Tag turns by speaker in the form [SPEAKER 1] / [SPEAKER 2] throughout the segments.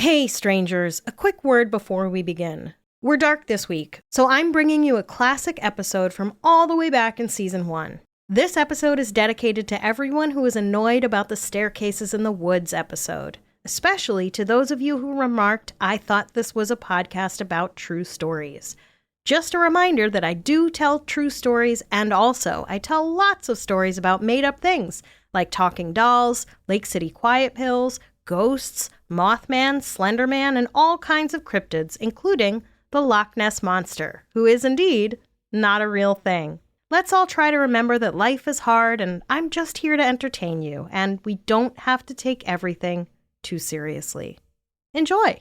[SPEAKER 1] Hey, strangers, a quick word before we begin. We're dark this week, so I'm bringing you a classic episode from all the way back in Season 1. This episode is dedicated to everyone who is annoyed about the staircases in the woods episode, especially to those of you who remarked I thought this was a podcast about true stories. Just a reminder that I do tell true stories, and also I tell lots of stories about made-up things, like talking dolls, Lake City quiet pills, ghosts, Mothman, Slenderman, and all kinds of cryptids, including the Loch Ness Monster, who is indeed not a real thing. Let's all try to remember that life is hard, and I'm just here to entertain you, and we don't have to take everything too seriously. Enjoy!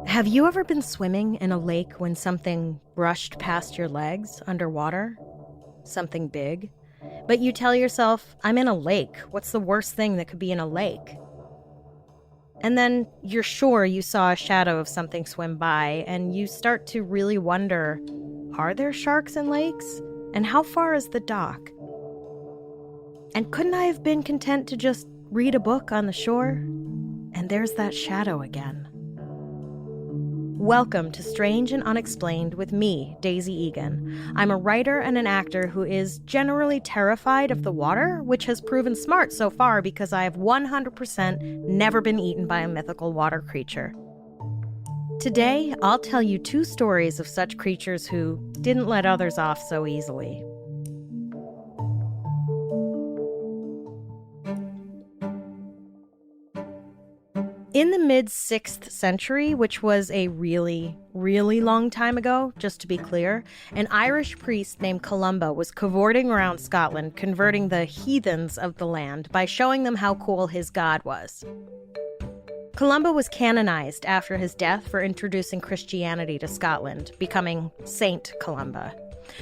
[SPEAKER 1] Have you ever been swimming in a lake when something brushed past your legs underwater? Something big? But you tell yourself, I'm in a lake. What's the worst thing that could be in a lake? And then you're sure you saw a shadow of something swim by, and you start to really wonder, are there sharks in lakes? And how far is the dock? And couldn't I have been content to just read a book on the shore? And there's that shadow again. Welcome to Strange and Unexplained with me, Daisy Egan. I'm a writer and an actor who is generally terrified of the water, which has proven smart so far because I have 100% never been eaten by a mythical water creature. Today, I'll tell you two stories of such creatures who didn't let others off so easily. In the mid-6th century, which was a really, really long time ago, just to be clear, an Irish priest named Columba was cavorting around Scotland, converting the heathens of the land by showing them how cool his god was. Columba was canonized after his death for introducing Christianity to Scotland, becoming Saint Columba.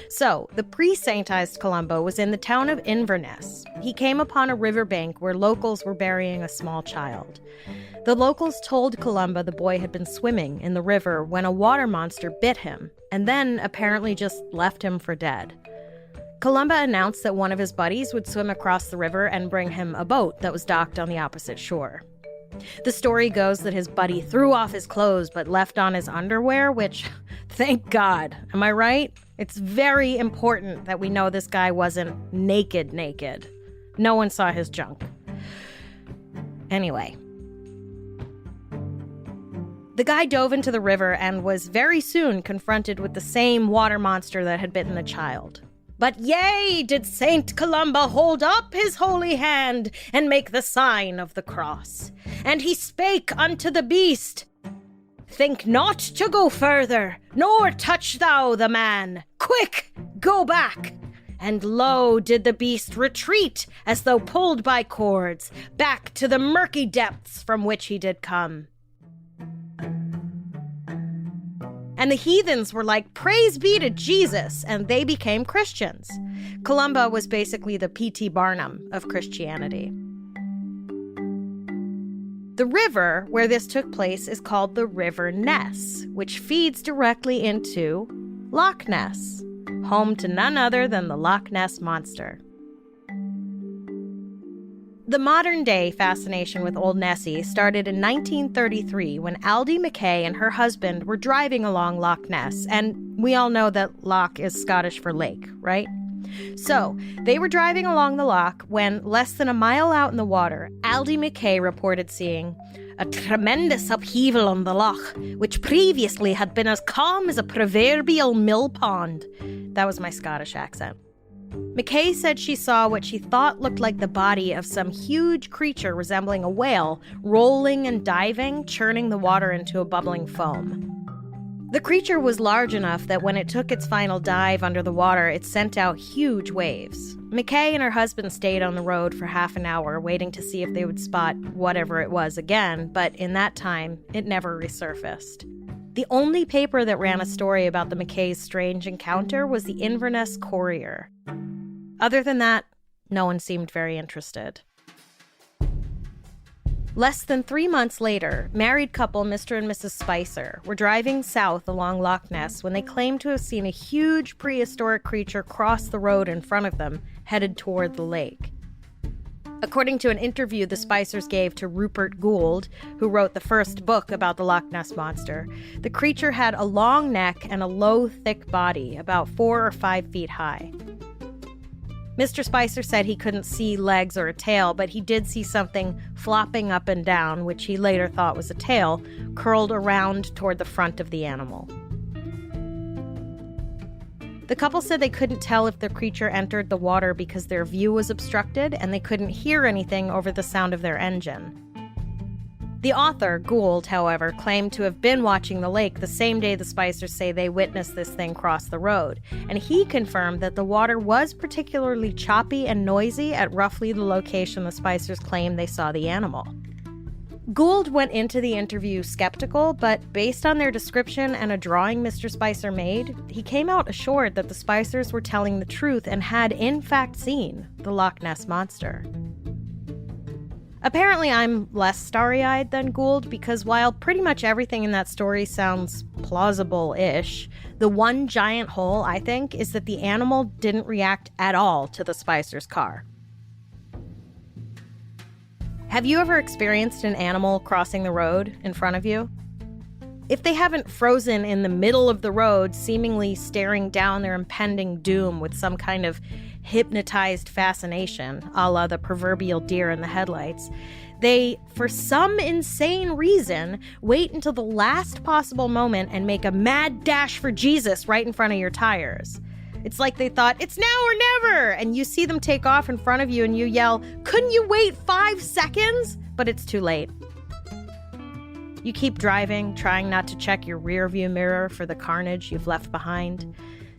[SPEAKER 1] So, the pre-saintized Columba was in the town of Inverness. He came upon a riverbank where locals were burying a small child. The locals told Columba the boy had been swimming in the river when a water monster bit him, and then apparently just left him for dead. Columba announced that one of his buddies would swim across the river and bring him a boat that was docked on the opposite shore. The story goes that his buddy threw off his clothes but left on his underwear, which, thank God, am I right? It's very important that we know this guy wasn't naked. No one saw his junk. Anyway. The guy dove into the river and was very soon confronted with the same water monster that had bitten the child. But yea, did Saint Columba hold up his holy hand and make the sign of the cross. And he spake unto the beast, Think not to go further, nor touch thou the man. Quick, go back. And lo, did the beast retreat, as though pulled by cords, back to the murky depths from which he did come. And the heathens were like, praise be to Jesus, and they became Christians. Columba was basically the P.T. Barnum of Christianity. The river where this took place is called the River Ness, which feeds directly into Loch Ness, home to none other than the Loch Ness Monster. The modern-day fascination with Old Nessie started in 1933 when Aldi McKay and her husband were driving along Loch Ness, and we all know that loch is Scottish for lake, right? So, they were driving along the loch when, less than a mile out in the water, Aldi McKay reported seeing a tremendous upheaval on the loch, which previously had been as calm as a proverbial mill pond. That was my Scottish accent. McKay said she saw what she thought looked like the body of some huge creature resembling a whale, rolling and diving, churning the water into a bubbling foam. The creature was large enough that when it took its final dive under the water, it sent out huge waves. McKay and her husband stayed on the road for half an hour, waiting to see if they would spot whatever it was again, but in that time, it never resurfaced. The only paper that ran a story about the McKay's strange encounter was the Inverness Courier. Other than that, no one seemed very interested. Less than 3 months later, married couple Mr. and Mrs. Spicer were driving south along Loch Ness when they claimed to have seen a huge prehistoric creature cross the road in front of them, headed toward the lake. According to an interview the Spicers gave to Rupert Gould, who wrote the first book about the Loch Ness Monster, the creature had a long neck and a low, thick body, about 4 or 5 feet high. Mr. Spicer said he couldn't see legs or a tail, but he did see something flopping up and down, which he later thought was a tail, curled around toward the front of the animal. The couple said they couldn't tell if the creature entered the water because their view was obstructed and they couldn't hear anything over the sound of their engine. The author, Gould, however, claimed to have been watching the lake the same day the Spicers say they witnessed this thing cross the road, and he confirmed that the water was particularly choppy and noisy at roughly the location the Spicers claimed they saw the animal. Gould went into the interview skeptical, but based on their description and a drawing Mr. Spicer made, he came out assured that the Spicers were telling the truth and had in fact seen the Loch Ness Monster. Apparently, I'm less starry-eyed than Gould because while pretty much everything in that story sounds plausible-ish, the one giant hole, I think, is that the animal didn't react at all to the Spicers' car. Have you ever experienced an animal crossing the road in front of you? If they haven't frozen in the middle of the road, seemingly staring down their impending doom with some kind of hypnotized fascination, a la the proverbial deer in the headlights, they, for some insane reason, wait until the last possible moment and make a mad dash for Jesus right in front of your tires. It's like they thought, it's now or never! And you see them take off in front of you and you yell, couldn't you wait 5 seconds? But it's too late. You keep driving, trying not to check your rearview mirror for the carnage you've left behind,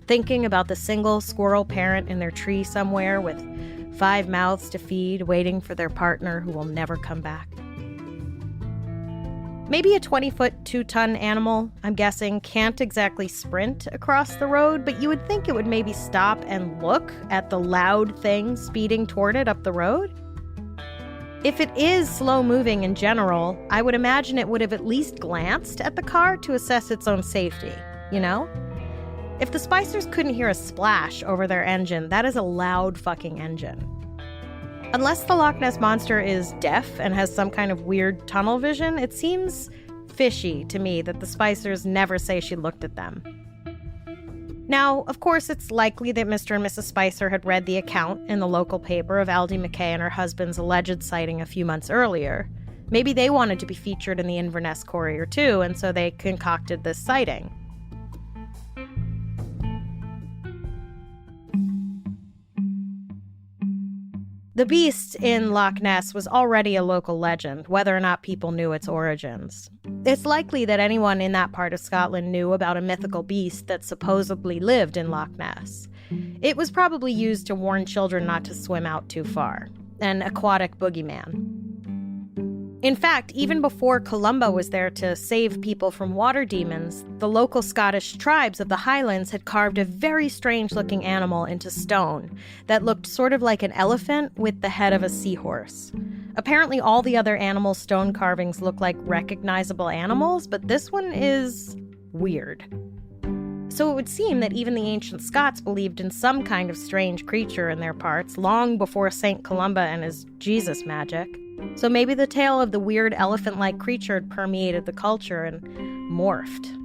[SPEAKER 1] thinking about the single squirrel parent in their tree somewhere with 5 mouths to feed, waiting for their partner who will never come back. Maybe a 20-foot, 2-ton animal, I'm guessing, can't exactly sprint across the road, but you would think it would maybe stop and look at the loud thing speeding toward it up the road. If it is slow-moving in general, I would imagine it would have at least glanced at the car to assess its own safety, you know? If the Spicers couldn't hear a splash over their engine, that is a loud fucking engine. Unless the Loch Ness Monster is deaf and has some kind of weird tunnel vision, it seems fishy to me that the Spicers never say she looked at them. Now, of course, it's likely that Mr. and Mrs. Spicer had read the account in the local paper of Aldi McKay and her husband's alleged sighting a few months earlier. Maybe they wanted to be featured in the Inverness Courier too, and so they concocted this sighting. The beast in Loch Ness was already a local legend, whether or not people knew its origins. It's likely that anyone in that part of Scotland knew about a mythical beast that supposedly lived in Loch Ness. It was probably used to warn children not to swim out too far. An aquatic boogeyman. In fact, even before Columba was there to save people from water demons, the local Scottish tribes of the Highlands had carved a very strange-looking animal into stone that looked sort of like an elephant with the head of a seahorse. Apparently all the other animal stone carvings look like recognizable animals, but this one is weird. So it would seem that even the ancient Scots believed in some kind of strange creature in their parts long before St. Columba and his Jesus magic. So maybe the tale of the weird elephant-like creature had permeated the culture and morphed.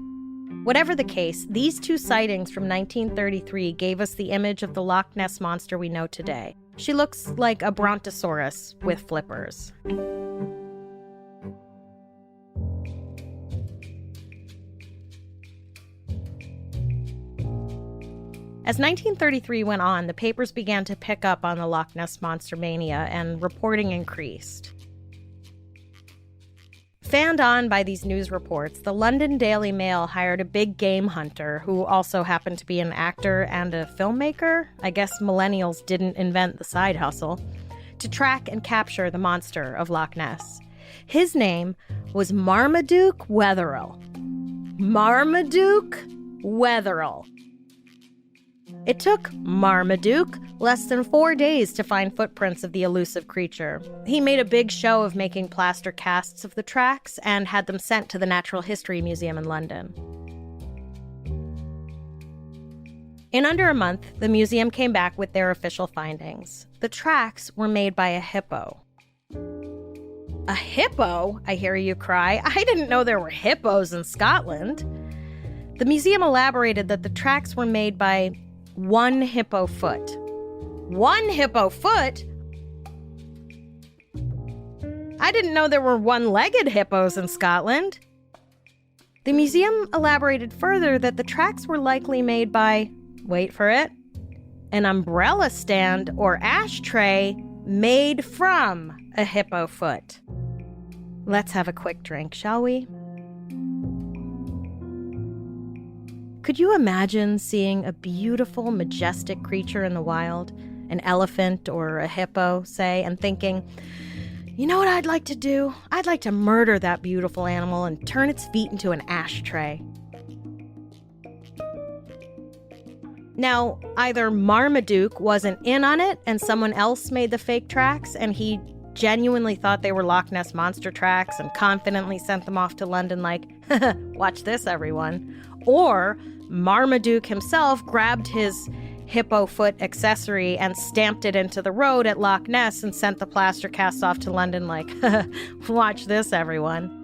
[SPEAKER 1] Whatever the case, these 2 sightings from 1933 gave us the image of the Loch Ness Monster we know today. She looks like a brontosaurus with flippers. As 1933 went on, the papers began to pick up on the Loch Ness Monster mania, and reporting increased. Fanned on by these news reports, the London Daily Mail hired a big game hunter who also happened to be an actor and a filmmaker. I guess millennials didn't invent the side hustle. To track and capture the monster of Loch Ness. His name was Marmaduke Wetherill. Marmaduke Wetherill. It took Marmaduke less than 4 days to find footprints of the elusive creature. He made a big show of making plaster casts of the tracks and had them sent to the Natural History Museum in London. In under a month, the museum came back with their official findings. The tracks were made by a hippo. A hippo? I hear you cry. I didn't know there were hippos in Scotland. The museum elaborated that the tracks were made by one hippo foot. One hippo foot? I didn't know there were one-legged hippos in Scotland. The museum elaborated further that the tracks were likely made by, wait for it, an umbrella stand or ashtray made from a hippo foot. Let's have a quick drink, shall we? Could you imagine seeing a beautiful, majestic creature in the wild, an elephant or a hippo, say, and thinking, you know what I'd like to do? I'd like to murder that beautiful animal and turn its feet into an ashtray. Now, either Marmaduke wasn't in on it and someone else made the fake tracks and he genuinely thought they were Loch Ness Monster tracks and confidently sent them off to London like, watch this, everyone. Or Marmaduke himself grabbed his hippo foot accessory and stamped it into the road at Loch Ness and sent the plaster cast off to London like, watch this, everyone.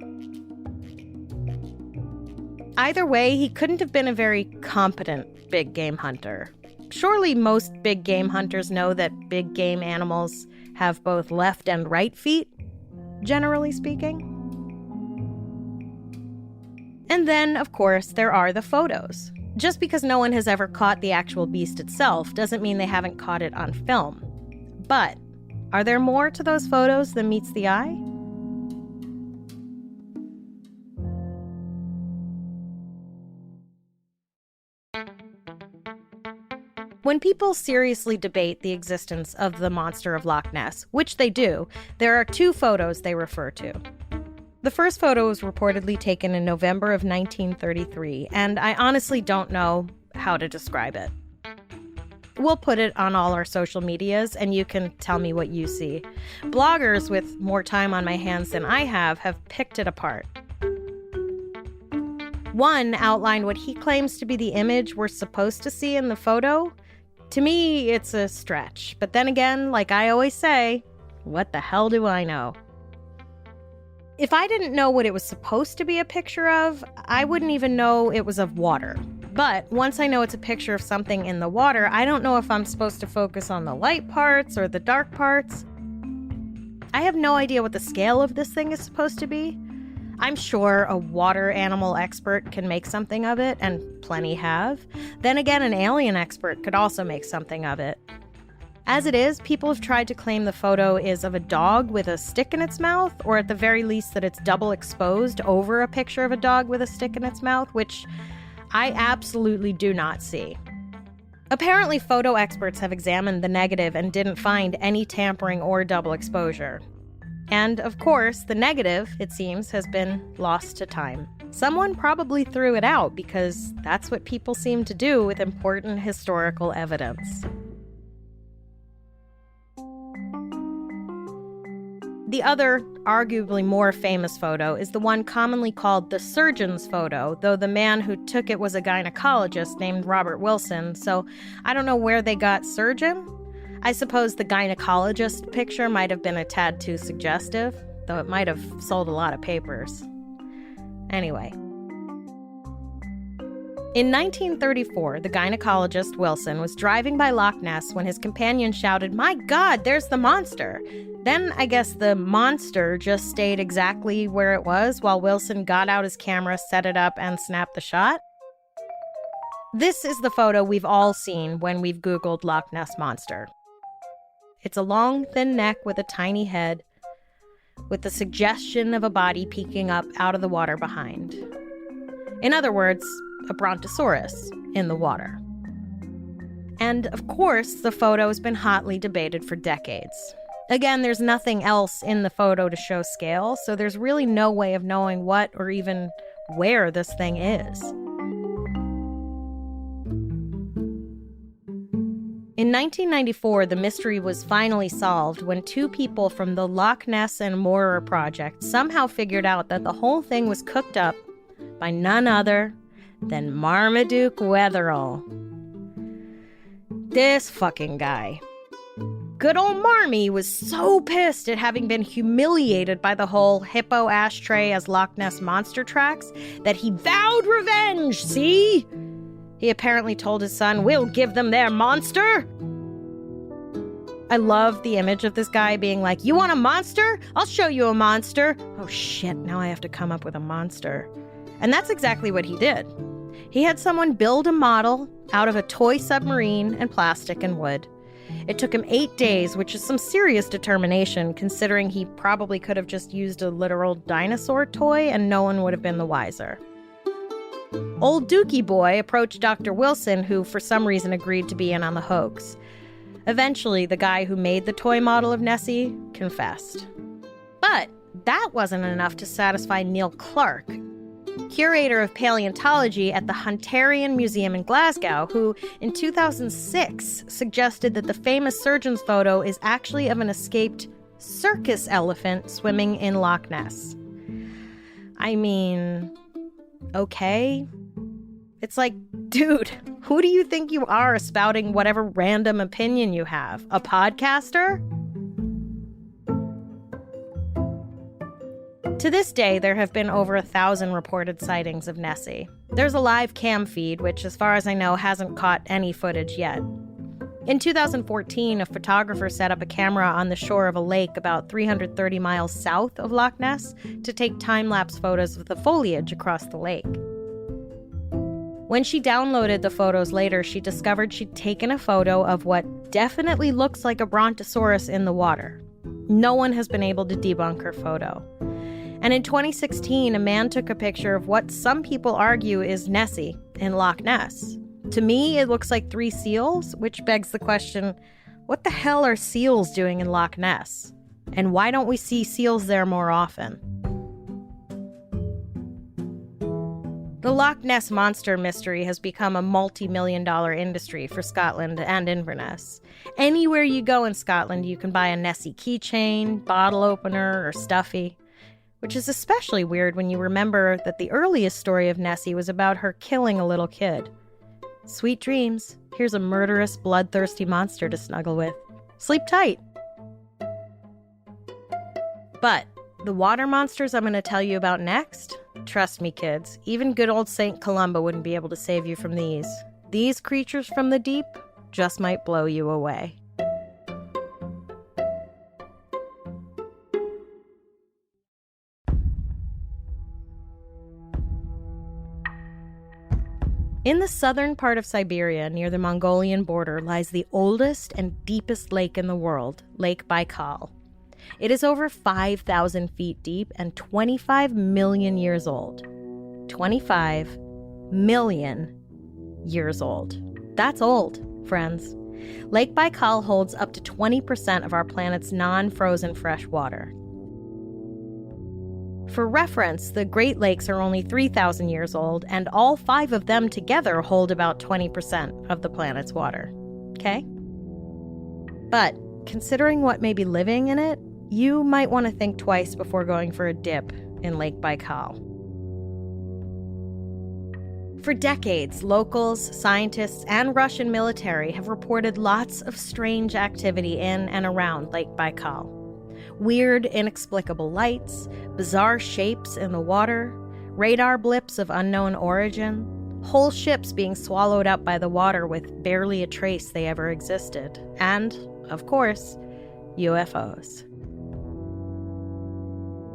[SPEAKER 1] Either way, he couldn't have been a very competent big game hunter. Surely most big game hunters know that big game animals have both left and right feet, generally speaking. And then, of course, there are the photos. Just because no one has ever caught the actual beast itself doesn't mean they haven't caught it on film. But are there more to those photos than meets the eye? When people seriously debate the existence of the monster of Loch Ness, which they do, there are two photos they refer to. The first photo was reportedly taken in November of 1933, and I honestly don't know how to describe it. We'll put it on all our social medias, and you can tell me what you see. Bloggers with more time on my hands than I have picked it apart. One outlined what he claims to be the image we're supposed to see in the photo. To me, it's a stretch. But then again, like I always say, what the hell do I know? If I didn't know what it was supposed to be a picture of, I wouldn't even know it was of water. But once I know it's a picture of something in the water, I don't know if I'm supposed to focus on the light parts or the dark parts. I have no idea what the scale of this thing is supposed to be. I'm sure a water animal expert can make something of it, and plenty have. Then again, an alien expert could also make something of it. As it is, people have tried to claim the photo is of a dog with a stick in its mouth, or at the very least that it's double exposed over a picture of a dog with a stick in its mouth, which I absolutely do not see. Apparently, photo experts have examined the negative and didn't find any tampering or double exposure. And, of course, the negative, it seems, has been lost to time. Someone probably threw it out because that's what people seem to do with important historical evidence. The other, arguably more famous photo is the one commonly called the surgeon's photo, though the man who took it was a gynecologist named Robert Wilson, so I don't know where they got surgeon. I suppose the gynecologist picture might have been a tad too suggestive, though it might have sold a lot of papers. Anyway. In 1934, the gynecologist Wilson was driving by Loch Ness when his companion shouted, "My God, there's the monster!" Then I guess the monster just stayed exactly where it was while Wilson got out his camera, set it up, and snapped the shot. This is the photo we've all seen when we've Googled Loch Ness Monster. It's a long, thin neck with a tiny head, with the suggestion of a body peeking up out of the water behind. In other words, a brontosaurus in the water. And, of course, the photo has been hotly debated for decades. Again, there's nothing else in the photo to show scale, so there's really no way of knowing what or even where this thing is. In 1994, the mystery was finally solved when two people from the Loch Ness and Moira project somehow figured out that the whole thing was cooked up by none other than Marmaduke Wetherell. This fucking guy. Good old Marmee was so pissed at having been humiliated by the whole hippo ashtray as Loch Ness Monster tracks that he vowed revenge, see? He apparently told his son, "We'll give them their monster." I love the image of this guy being like, "You want a monster? I'll show you a monster." Oh shit, now I have to come up with a monster. And that's exactly what he did. He had someone build a model out of a toy submarine and plastic and wood. It took him 8 days, which is some serious determination, considering he probably could have just used a literal dinosaur toy and no one would have been the wiser. Old Dookie Boy approached Dr. Wilson, who for some reason agreed to be in on the hoax. Eventually, the guy who made the toy model of Nessie confessed. But that wasn't enough to satisfy Neil Clark, curator of paleontology at the Hunterian Museum in Glasgow, who in 2006 suggested that the famous surgeon's photo is actually of an escaped circus elephant swimming in Loch Ness. I mean, okay. It's like, dude, who do you think you are spouting whatever random opinion you have? A podcaster? To this day, there have been over 1,000 reported sightings of Nessie. There's a live cam feed, which, as far as I know, hasn't caught any footage yet. In 2014, a photographer set up a camera on the shore of a lake about 330 miles south of Loch Ness to take time-lapse photos of the foliage across the lake. When she downloaded the photos later, she discovered she'd taken a photo of what definitely looks like a brontosaurus in the water. No one has been able to debunk her photo. And in 2016, a man took a picture of what some people argue is Nessie in Loch Ness. To me, it looks like 3 seals, which begs the question, what the hell are seals doing in Loch Ness? And why don't we see seals there more often? The Loch Ness Monster mystery has become a multi-million-dollar industry for Scotland and Inverness. Anywhere you go in Scotland, you can buy a Nessie keychain, bottle opener, or stuffy. Which is especially weird when you remember that the earliest story of Nessie was about her killing a little kid. Sweet dreams. Here's a murderous, bloodthirsty monster to snuggle with. Sleep tight. But the water monsters I'm going to tell you about next, trust me, kids, even good old St. Columba wouldn't be able to save you from these. These creatures from the deep just might blow you away. In the southern part of Siberia, near the Mongolian border, lies the oldest and deepest lake in the world, Lake Baikal. It is over 5,000 feet deep and 25 million years old. 25 million years old. That's old, friends. Lake Baikal holds up to 20% of our planet's non-frozen fresh water. For reference, the Great Lakes are only 3,000 years old, and all 5 of them together hold about 20% of the planet's water. Okay? But considering what may be living in it, you might want to think twice before going for a dip in Lake Baikal. For decades, locals, scientists, and Russian military have reported lots of strange activity in and around Lake Baikal. Weird, inexplicable lights, bizarre shapes in the water, radar blips of unknown origin, whole ships being swallowed up by the water with barely a trace they ever existed, and, of course, UFOs.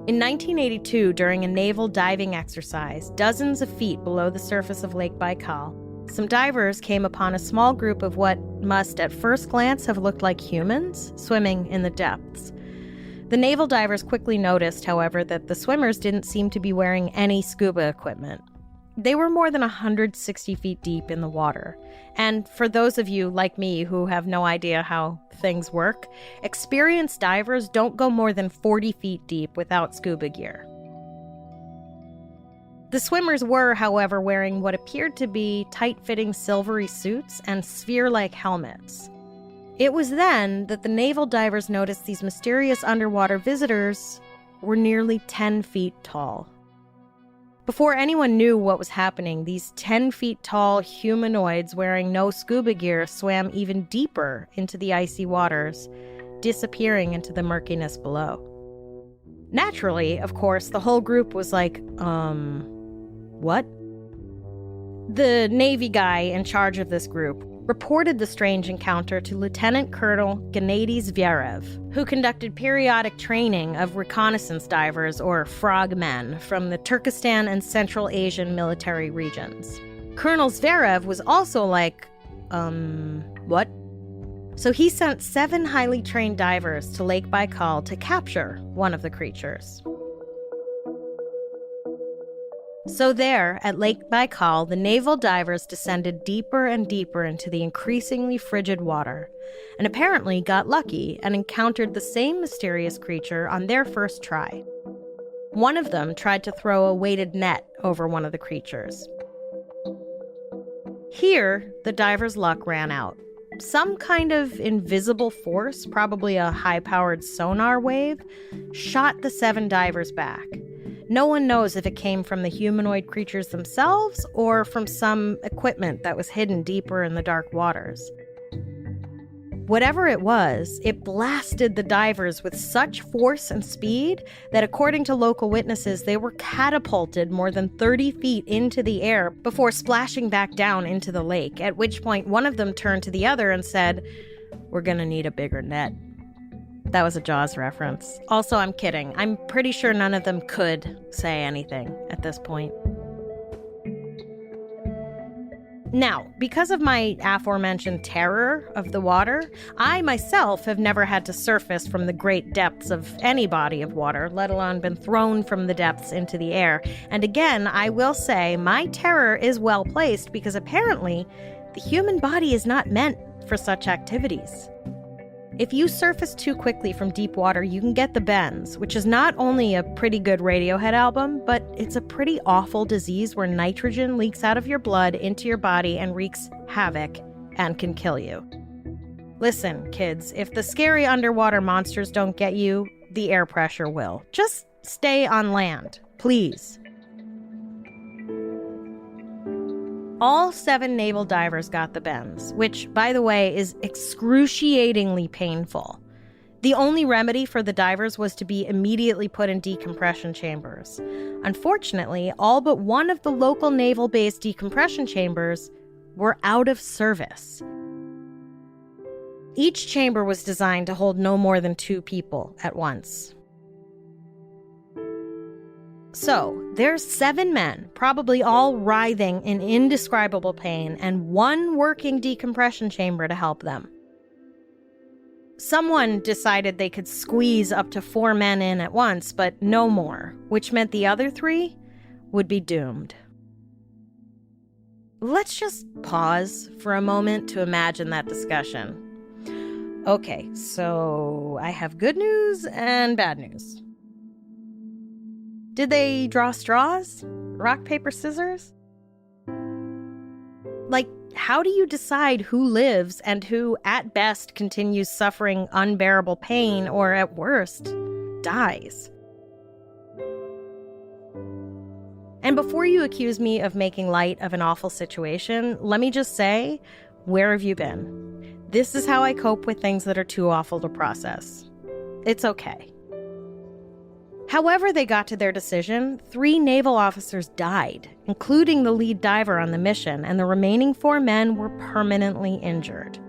[SPEAKER 1] In 1982, during a naval diving exercise, dozens of feet below the surface of Lake Baikal, some divers came upon a small group of what must at first glance have looked like humans swimming in the depths. The naval divers quickly noticed, however, that the swimmers didn't seem to be wearing any scuba equipment. They were more than 160 feet deep in the water. And for those of you like me who have no idea how things work, experienced divers don't go more than 40 feet deep without scuba gear. The swimmers were, however, wearing what appeared to be tight-fitting silvery suits and sphere-like helmets. It was then that the naval divers noticed these mysterious underwater visitors were nearly 10 feet tall. Before anyone knew what was happening, these 10 feet tall humanoids wearing no scuba gear swam even deeper into the icy waters, disappearing into the murkiness below. Naturally, of course, the whole group was like, what? The Navy guy in charge of this group reported the strange encounter to Lieutenant Colonel Gennady Zverev, who conducted periodic training of reconnaissance divers, or frogmen, from the Turkestan and Central Asian military regions. Colonel Zverev was also like, what? So he sent 7 highly trained divers to Lake Baikal to capture one of the creatures. So there, at Lake Baikal, the naval divers descended deeper and deeper into the increasingly frigid water, and apparently got lucky and encountered the same mysterious creature on their first try. One of them tried to throw a weighted net over one of the creatures. Here, the divers' luck ran out. Some kind of invisible force, probably a high-powered sonar wave, shot the 7 divers back. No one knows if it came from the humanoid creatures themselves or from some equipment that was hidden deeper in the dark waters. Whatever it was, it blasted the divers with such force and speed that, according to local witnesses, they were catapulted more than 30 feet into the air before splashing back down into the lake, at which point one of them turned to the other and said, "We're gonna need a bigger net." That was a Jaws reference. Also, I'm kidding. I'm pretty sure none of them could say anything at this point. Now, because of my aforementioned terror of the water, I myself have never had to surface from the great depths of any body of water, let alone been thrown from the depths into the air. And again, I will say my terror is well placed because apparently the human body is not meant for such activities. If you surface too quickly from deep water, you can get the bends, which is not only a pretty good Radiohead album, but it's a pretty awful disease where nitrogen leaks out of your blood into your body and wreaks havoc and can kill you. Listen, kids, if the scary underwater monsters don't get you, the air pressure will. Just stay on land, please. All 7 naval divers got the bends, which, by the way, is excruciatingly painful. The only remedy for the divers was to be immediately put in decompression chambers. Unfortunately, all but one of the local naval-based decompression chambers were out of service. Each chamber was designed to hold no more than 2 people at once. So, there's 7 men, probably all writhing in indescribable pain, and 1 working decompression chamber to help them. Someone decided they could squeeze up to 4 men in at once, but no more, which meant the other 3 would be doomed. Let's just pause for a moment to imagine that discussion. Okay, so I have good news and bad news. Did they draw straws? Rock, paper, scissors? Like, how do you decide who lives and who, at best, continues suffering unbearable pain or, at worst, dies? And before you accuse me of making light of an awful situation, let me just say, where have you been? This is how I cope with things that are too awful to process. It's okay. However they got to their decision, 3 naval officers died, including the lead diver on the mission, and the remaining 4 men were permanently injured.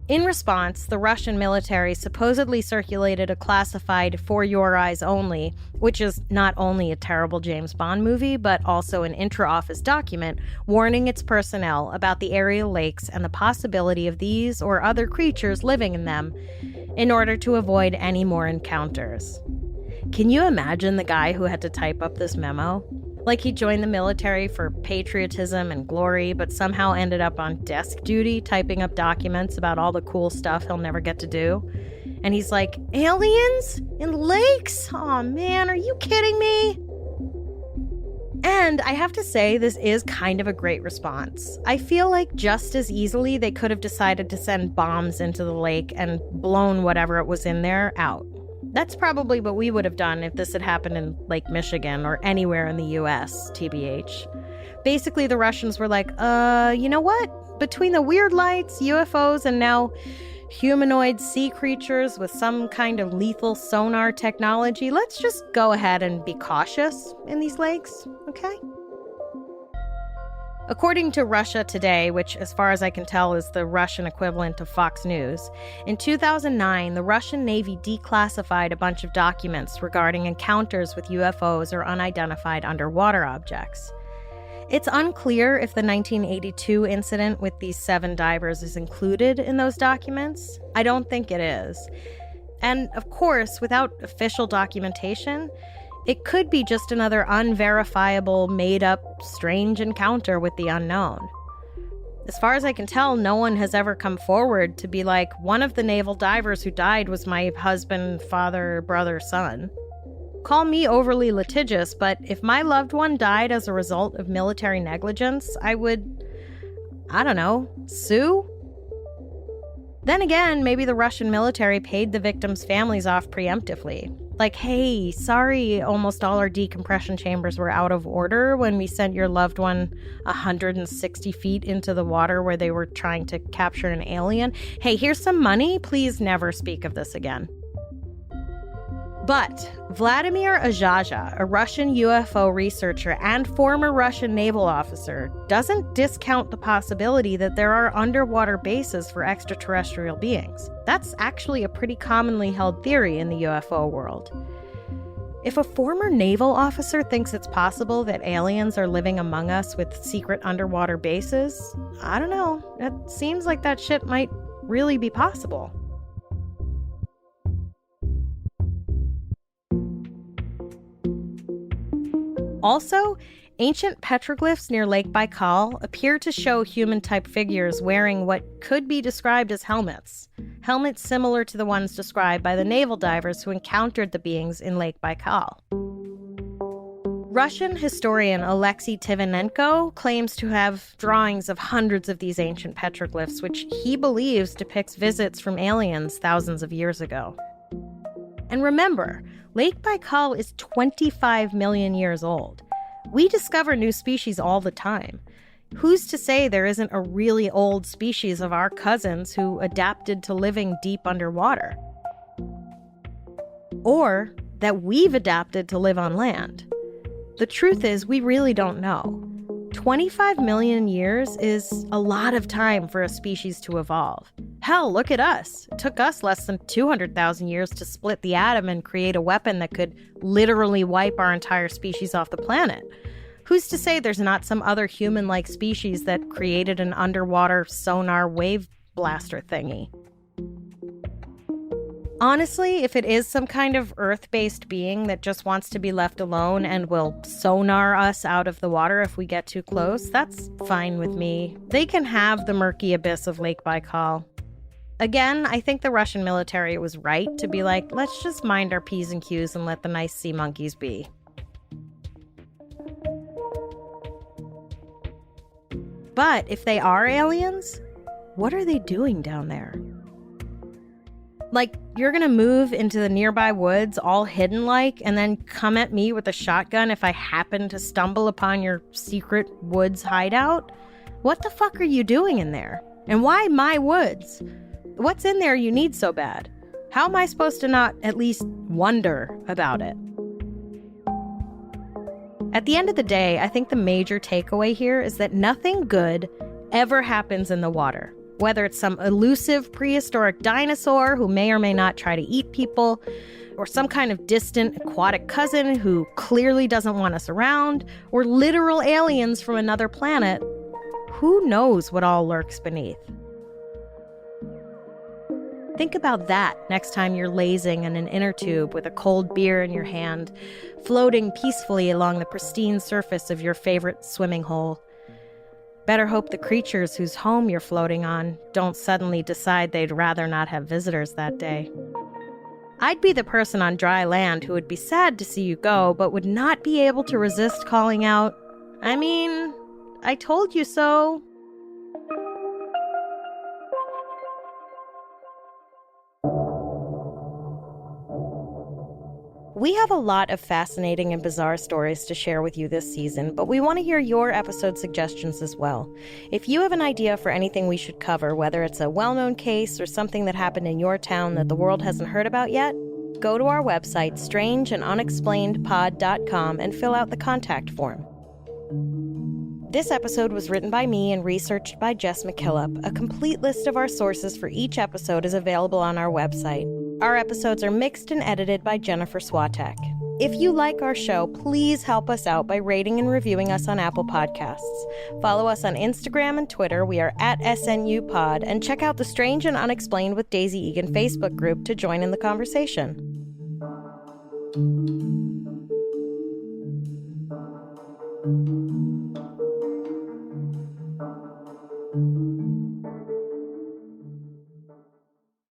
[SPEAKER 1] In response, the Russian military supposedly circulated a classified "For Your Eyes Only," which is not only a terrible James Bond movie, but also an intra-office document warning its personnel about the area lakes and the possibility of these or other creatures living in them in order to avoid any more encounters. Can you imagine the guy who had to type up this memo? Like he joined the military for patriotism and glory, but somehow ended up on desk duty typing up documents about all the cool stuff he'll never get to do. And he's like, aliens? In lakes? Aw, man, are you kidding me? And I have to say, this is kind of a great response. I feel like just as easily they could have decided to send bombs into the lake and blown whatever it was in there out. That's probably what we would have done if this had happened in Lake Michigan or anywhere in the US, TBH. Basically, the Russians were like, you know what? Between the weird lights, UFOs, and now humanoid sea creatures with some kind of lethal sonar technology, let's just go ahead and be cautious in these lakes, okay? According to Russia Today, which as far as I can tell is the Russian equivalent of Fox News, in 2009, the Russian Navy declassified a bunch of documents regarding encounters with UFOs or unidentified underwater objects. It's unclear if the 1982 incident with these 7 divers is included in those documents. I don't think it is. And of course, without official documentation, it could be just another unverifiable, made-up, strange encounter with the unknown. As far as I can tell, no one has ever come forward to be like, one of the naval divers who died was my husband, father, brother, son. Call me overly litigious, but if my loved one died as a result of military negligence, I would, I don't know, sue? Then again, maybe the Russian military paid the victims' families off preemptively. Like, hey, sorry, almost all our decompression chambers were out of order when we sent your loved one 160 feet into the water where they were trying to capture an alien. Hey, here's some money. Please never speak of this again. But Vladimir Azhaja, a Russian UFO researcher and former Russian naval officer, doesn't discount the possibility that there are underwater bases for extraterrestrial beings. That's actually a pretty commonly held theory in the UFO world. If a former naval officer thinks it's possible that aliens are living among us with secret underwater bases, I don't know. It seems like that shit might really be possible. Also, ancient petroglyphs near Lake Baikal appear to show human-type figures wearing what could be described as helmets. Helmets similar to the ones described by the naval divers who encountered the beings in Lake Baikal. Russian historian Alexei Tivinenko claims to have drawings of hundreds of these ancient petroglyphs, which he believes depicts visits from aliens thousands of years ago. And remember, Lake Baikal is 25 million years old. We discover new species all the time. Who's to say there isn't a really old species of our cousins who adapted to living deep underwater? Or that we've adapted to live on land? The truth is, we really don't know. 25 million years is a lot of time for a species to evolve. Hell, look at us. It took us less than 200,000 years to split the atom and create a weapon that could literally wipe our entire species off the planet. Who's to say there's not some other human-like species that created an underwater sonar wave blaster thingy? Honestly, if it is some kind of Earth-based being that just wants to be left alone and will sonar us out of the water if we get too close, that's fine with me. They can have the murky abyss of Lake Baikal. Again, I think the Russian military was right to be like, let's just mind our P's and Q's and let the nice sea monkeys be. But if they are aliens, what are they doing down there? Like, you're gonna move into the nearby woods all hidden like, and then come at me with a shotgun if I happen to stumble upon your secret woods hideout? What the fuck are you doing in there? And why my woods? What's in there you need so bad? How am I supposed to not at least wonder about it? At the end of the day, I think the major takeaway here is that nothing good ever happens in the water. Whether it's some elusive prehistoric dinosaur who may or may not try to eat people, or some kind of distant aquatic cousin who clearly doesn't want us around, or literal aliens from another planet, who knows what all lurks beneath? Think about that next time you're lazing in an inner tube with a cold beer in your hand, floating peacefully along the pristine surface of your favorite swimming hole. Better hope the creatures whose home you're floating on don't suddenly decide they'd rather not have visitors that day. I'd be the person on dry land who would be sad to see you go, but would not be able to resist calling out, I mean, I told you so. We have a lot of fascinating and bizarre stories to share with you this season, but we want to hear your episode suggestions as well. If you have an idea for anything we should cover, whether it's a well-known case or something that happened in your town that the world hasn't heard about yet, go to our website, strangeandunexplainedpod.com, and fill out the contact form. This episode was written by me and researched by Jess McKillop. A complete list of our sources for each episode is available on our website. Our episodes are mixed and edited by Jennifer Swatek. If you like our show, please help us out by rating and reviewing us on Apple Podcasts. Follow us on Instagram and Twitter. We are at SNUpod. And check out the Strange and Unexplained with Daisy Egan Facebook group to join in the conversation.